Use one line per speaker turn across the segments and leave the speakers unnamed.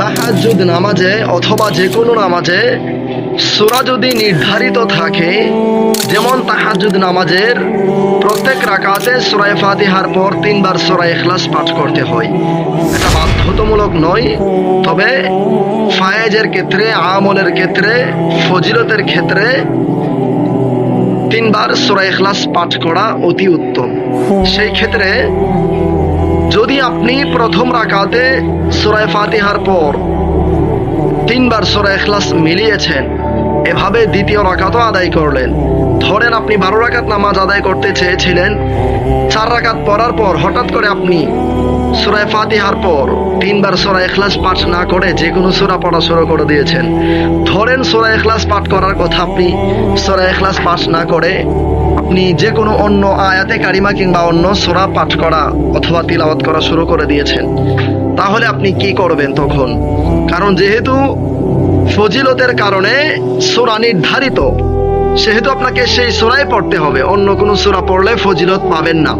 তাহাজ্জুদ নামাজে অথবা যে কোনো নামাজে সূরা যদি নির্ধারিত থাকে, যেমন তাহাজ্জুদ নামাজের প্রত্যেক রাকাতে সূরা ফাতিহার পর 3 বার সূরা ইখলাস পাঠ করতে হয়। এটা বাধ্যতামূলক নয়, তবে ফায়েজের ক্ষেত্রে, আমলের ক্ষেত্রে, ফজিলতের ক্ষেত্রে 3 বার সূরা ইখলাস পাঠ করা অতি উত্তম। সেই ক্ষেত্রে যদি আপনি প্রথম রাকাতে সূরা ফাতিহার পর 3 বার সূরা ইখলাস মিলিয়েছেন, এভাবে দ্বিতীয় রাকাতও আদায় করলেন। ধরেন আপনি 12 রাকাত নামাজ আদায় করতে চেয়েছিলেন, 4 রাকাত পড়ার পর হঠাৎ করে আপনি সূরা ফাতিহার পর 3 বার সূরা ইখলাস পাঠ না করে যে কোনো সূরা পড়া শুরু করে দিয়েছেন। ধরেন সূরা ইখলাস পাঠ করার কথা, আপনি সূরা ইখলাস পাঠ না করে আপনি যে কোনো অন্য আয়াতে কারিমা কিংবা অন্য সূরা পাঠ করা অথবা তিলাওয়াত করা শুরু করে দিয়েছেন, তাহলে আপনি কি করবেন তখন? কারণ যেহেতু ফজিলতের কারণে সূরা নির্ধারিত, সেহেতু আপনাকে সেই সূরাই পড়তে হবে, অন্য কোনো সূরা পড়লে ফজিলত পাবেন না।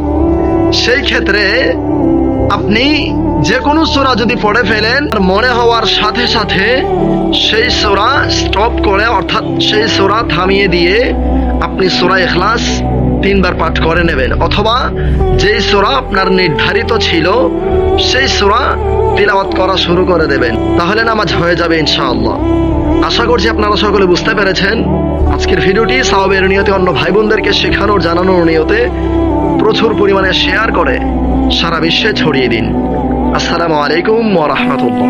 সেই ক্ষেত্রে আপনি যে কোনো সূরা যদি পড়ে ফেলেন, মনে হওয়ার সাথে সাথে সেই সূরা স্টপ করে, অর্থাৎ সেই সূরা থামিয়ে দিয়ে আপনি সূরা ইখলাস 3 বার পাঠ করে নেবেন, অথবা যেই সূরা আপনার নির্ধারিত ছিল সেই সূরা তিলাওয়াত করা শুরু করে দেবেন। তাহলে নামাজ হয়ে যাবে ইনশাআল্লাহ। আশা করছি আপনারা সকলে বুঝতে পেরেছেন। আজকের ভিডিওটি সওয়াবের নিয়তে অন্য ভাই বোনদেরকে শেখানোর, জানানোর নিয়তে প্রচুর পরিমাণে শেয়ার করে সারা বিশ্বে ছড়িয়ে দিন। আসসালামু আলাইকুম ওয়া রাহমাতুল্লাহ।